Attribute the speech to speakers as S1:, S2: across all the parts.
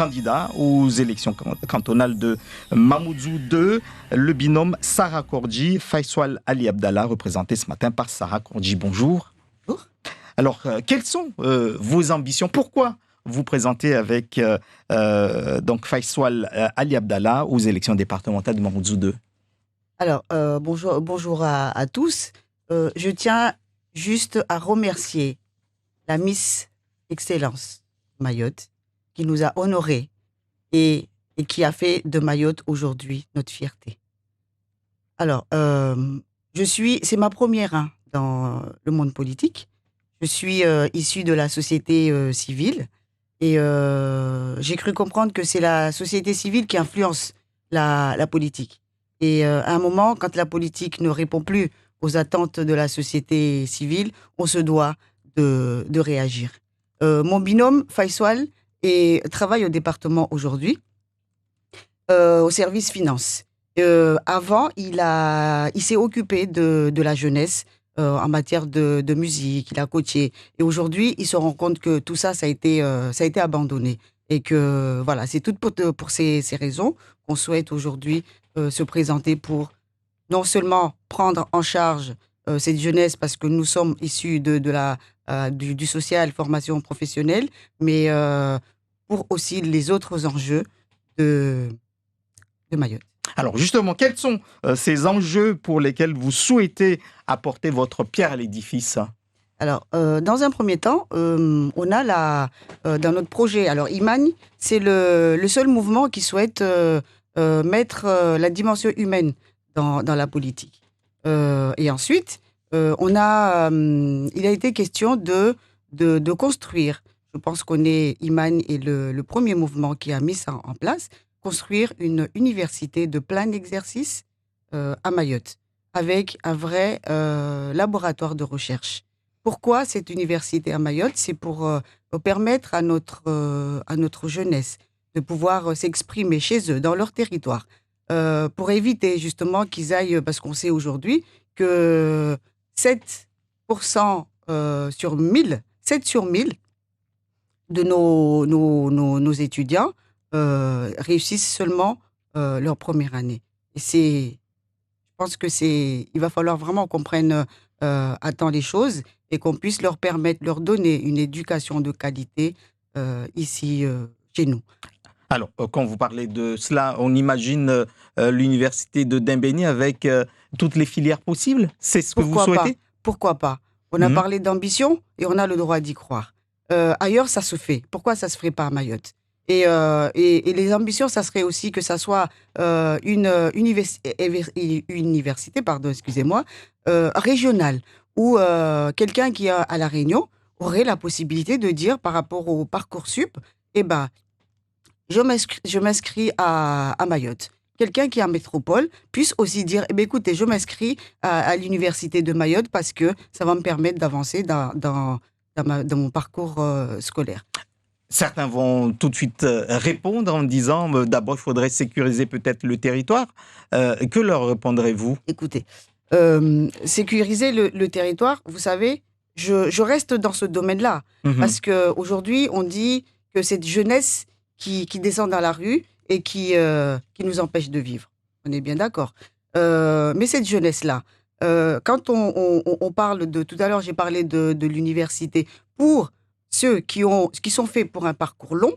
S1: candidat aux élections cantonales de Mamoudzou 2, le binôme Sarah Kordji, Faisal Ali Abdallah, représenté ce matin par Sarah Kordji. Bonjour.
S2: Bonjour.
S1: Alors, quelles sont vos ambitions? Pourquoi vous présentez avec donc Faisal Ali Abdallah aux élections départementales de Mamoudzou 2?
S2: Alors, bonjour à tous. Je tiens juste à remercier la Miss Excellence Mayotte qui nous a honorés et qui a fait de Mayotte aujourd'hui notre fierté. Alors, c'est ma première dans le monde politique. Je suis issue de la société civile et j'ai cru comprendre que c'est la société civile qui influence la politique. Et à un moment, quand la politique ne répond plus aux attentes de la société civile, on se doit de réagir. Mon binôme, Faisal, travaille au département aujourd'hui, au service finance. Avant, il s'est occupé de la jeunesse en matière de musique, il a coaché. Et aujourd'hui, il se rend compte que tout ça, ça a été abandonné. Et que voilà, c'est tout pour ces raisons qu'on souhaite aujourd'hui se présenter pour non seulement prendre en charge cette jeunesse parce que nous sommes issus du social, formation professionnelle, mais pour aussi les autres enjeux de Mayotte.
S1: Alors justement, quels sont ces enjeux pour lesquels vous souhaitez apporter votre pierre à l'édifice?
S2: Alors, dans un premier temps, on a dans notre projet, alors Imagne, c'est le seul mouvement qui souhaite mettre la dimension humaine dans la politique. Et ensuite, il a été question de construire, je pense Imagne est le premier mouvement qui a mis ça en place, construire une université de plein exercice à Mayotte, avec un vrai laboratoire de recherche. Pourquoi cette université à Mayotte? C'est pour permettre à notre jeunesse de pouvoir s'exprimer chez eux, dans leur territoire, pour éviter justement qu'ils aillent, parce qu'on sait aujourd'hui que 7% sur 1000 de nos étudiants réussissent seulement leur première année. Et je pense qu'il va falloir vraiment qu'on prenne à temps les choses et qu'on puisse leur donner une éducation de qualité ici chez nous.
S1: Alors, quand vous parlez de cela, on imagine l'université de Dembéni avec toutes les filières possibles? C'est ce que vous souhaitez?
S2: Pourquoi pas? On a parlé d'ambition et on a le droit d'y croire. Ailleurs, ça se fait. Pourquoi ça ne se ferait pas à Mayotte? Et les ambitions, ça serait aussi que ça soit une université, régionale, où quelqu'un qui est à La Réunion aurait la possibilité de dire par rapport au Parcoursup, je m'inscris à Mayotte. Quelqu'un qui est en métropole puisse aussi dire, écoutez, je m'inscris à l'université de Mayotte parce que ça va me permettre d'avancer dans mon parcours scolaire.
S1: Certains vont tout de suite répondre en disant d'abord il faudrait sécuriser peut-être le territoire. Que leur répondrez-vous?
S2: Écoutez, sécuriser le territoire, vous savez, je reste dans ce domaine-là. Parce qu'aujourd'hui, on dit que cette jeunesse qui descend dans la rue et qui nous empêche de vivre. On est bien d'accord. Mais cette jeunesse-là, quand on parle tout à l'heure, j'ai parlé de l'université pour ceux qui sont faits pour un parcours long.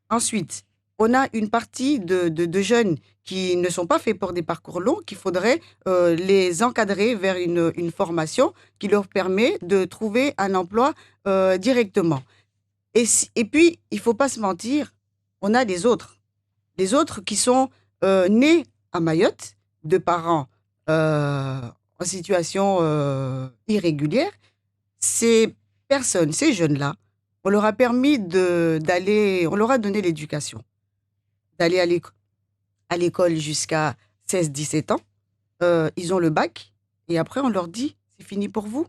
S2: Ensuite, on a une partie de jeunes qui ne sont pas faits pour des parcours longs, qu'il faudrait les encadrer vers une formation qui leur permet de trouver un emploi directement. Et puis, il ne faut pas se mentir, on a les autres qui sont nés à Mayotte, de parents en situation irrégulière. Ces personnes, ces jeunes-là, on leur a permis on leur a donné l'éducation, d'aller à l'école jusqu'à 16-17 ans. Ils ont le bac et après on leur dit, c'est fini pour vous.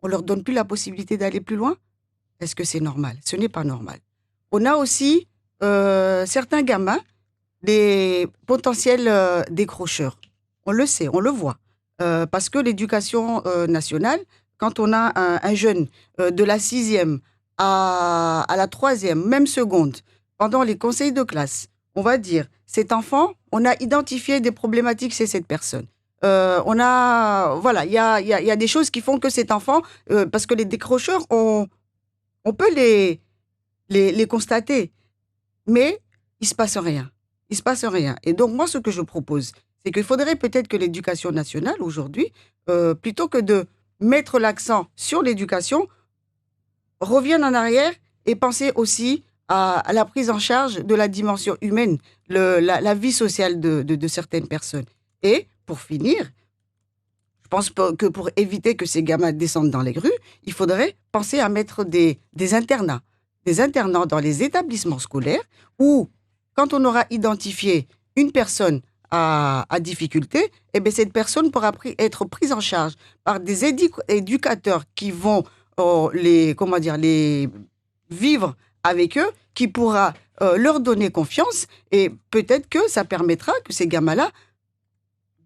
S2: On leur donne plus la possibilité d'aller plus loin. Est-ce que c'est normal? Ce n'est pas normal. On a aussi certains gamins, des potentiels décrocheurs. On le sait, on le voit. Parce que l'éducation nationale, quand on a un jeune de la 6e à la 3e, même seconde, pendant les conseils de classe, on va dire, cet enfant, on a identifié des problématiques chez cette personne. Voilà, il y a des choses qui font que cet enfant, parce que les décrocheurs, on peut les constater, mais il se passe rien. Il se passe rien. Et donc, moi, ce que je propose, c'est qu'il faudrait peut-être que l'éducation nationale, aujourd'hui, plutôt que de mettre l'accent sur l'éducation, revienne en arrière et penser aussi à la prise en charge de la dimension humaine, la vie sociale de certaines personnes. Et, pour finir, je pense que pour éviter que ces gamins descendent dans les rues, il faudrait penser à mettre des internats dans les établissements scolaires où, quand on aura identifié une personne à difficulté, eh bien, cette personne pourra être prise en charge par des éducateurs qui vont les vivre avec eux, qui pourra leur donner confiance, et peut-être que ça permettra que ces gamins-là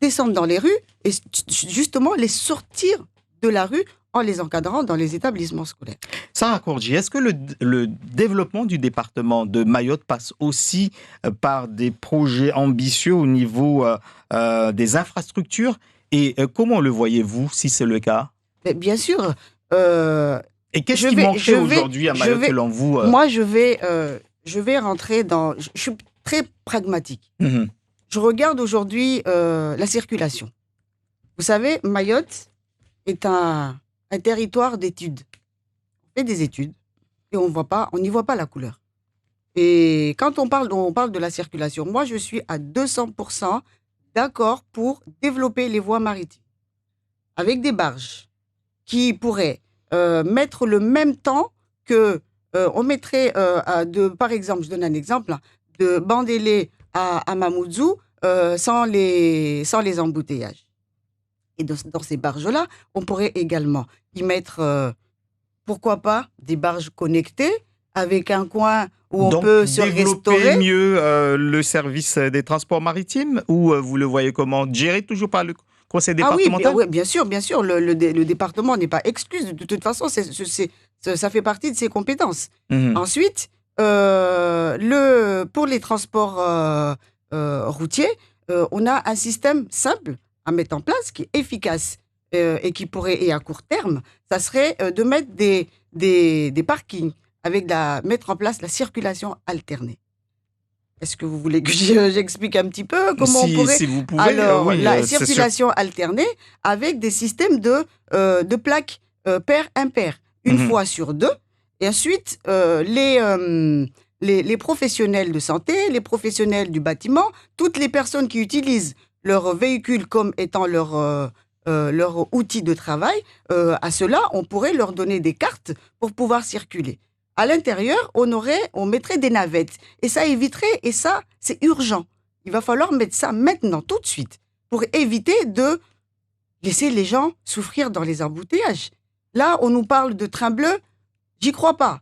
S2: descendent dans les rues et justement les sortir de la rue en les encadrant dans les établissements scolaires.
S1: Sarah Kordji, est-ce que le développement du département de Mayotte passe aussi par des projets ambitieux au niveau des infrastructures? Et comment le voyez-vous, si c'est le cas?
S2: Mais bien sûr.
S1: Et qu'est-ce qui manquerait aujourd'hui à Mayotte, selon vous?
S2: Moi, je vais rentrer dans... Je suis très pragmatique.
S1: Mmh.
S2: Je regarde aujourd'hui la circulation. Vous savez, Mayotte est un territoire d'études. On fait des études et on n'y voit pas la couleur. Et quand on parle de la circulation, moi, je suis à 200% d'accord pour développer les voies maritimes avec des barges qui pourraient mettre le même temps que on mettrait, par exemple, je donne un exemple, de Bandélé à Mamoudzou sans les embouteillages. Et dans ces barges-là, on pourrait également y mettre, pourquoi pas, des barges connectées avec un coin où on peut se restaurer.
S1: Développer mieux le service des transports maritimes, ou vous le voyez comment? Géré toujours par le conseil départemental?
S2: Ah oui, bien sûr. Le département n'est pas exclu. De toute façon, ça fait partie de ses compétences.
S1: Mmh.
S2: Ensuite, pour les transports routiers, on a un système simple à mettre en place, qui est efficace et qui pourrait, et à court terme, ça serait de mettre des parkings, mettre en place la circulation alternée. Est-ce que vous voulez que j'explique un petit peu comment on pourrait...
S1: Si vous pouvez,
S2: alors,
S1: oui,
S2: la circulation alternée avec des systèmes de plaques pair-impair, une fois sur deux. Et ensuite, les professionnels de santé, les professionnels du bâtiment, toutes les personnes qui utilisent leur véhicule comme étant leur outil de travail, à cela, on pourrait leur donner des cartes pour pouvoir circuler. À l'intérieur, on mettrait des navettes. Et ça éviterait, et ça, c'est urgent. Il va falloir mettre ça maintenant, tout de suite, pour éviter de laisser les gens souffrir dans les embouteillages. Là, on nous parle de train bleu, j'y crois pas.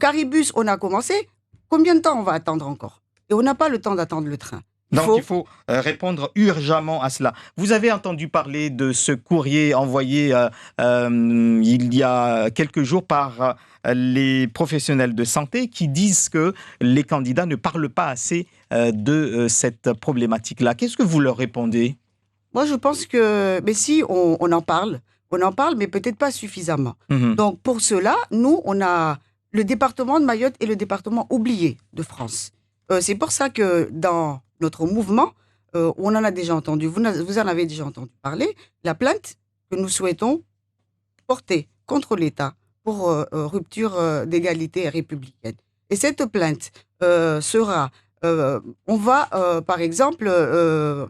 S2: Caribus, on a commencé. Combien de temps on va attendre encore? Et on n'a pas le temps d'attendre le train.
S1: Donc, il faut répondre urgemment à cela. Vous avez entendu parler de ce courrier envoyé il y a quelques jours par les professionnels de santé qui disent que les candidats ne parlent pas assez de cette problématique-là. Qu'est-ce que vous leur répondez?
S2: Moi, je pense que, mais si, on en parle, mais peut-être pas suffisamment. Donc, pour cela, nous, on a le département de Mayotte est le département oublié de France. C'est pour ça que dans notre mouvement, on en a déjà entendu, vous en avez déjà entendu parler, la plainte que nous souhaitons porter contre l'État pour rupture d'égalité républicaine. Et cette plainte sera, on va par exemple le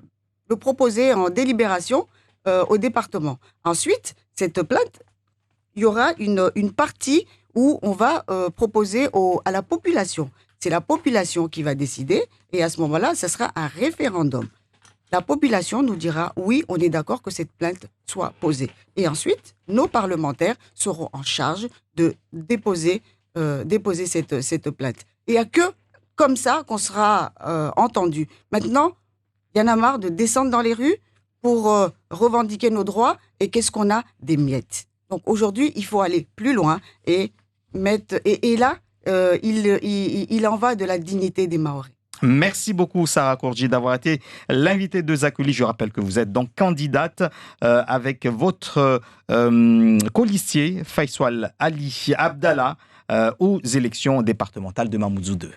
S2: proposer en délibération au département. Ensuite, cette plainte, il y aura une partie où on va proposer à la population. C'est la population qui va décider et à ce moment-là, ce sera un référendum. La population nous dira oui, on est d'accord que cette plainte soit posée. Et ensuite, nos parlementaires seront en charge de déposer cette plainte. Et il n'y a que comme ça qu'on sera entendu. Maintenant, il y en a marre de descendre dans les rues pour revendiquer nos droits. Et qu'est-ce qu'on a? Des miettes. Donc aujourd'hui, il faut aller plus loin et là, il en va de la dignité des Mahorais.
S1: Merci beaucoup, Sarah Kourji, d'avoir été l'invitée de Zakuli. Je rappelle que vous êtes donc candidate avec votre colistier, Faisal Ali Abdallah, aux élections départementales de Mamoudzou 2.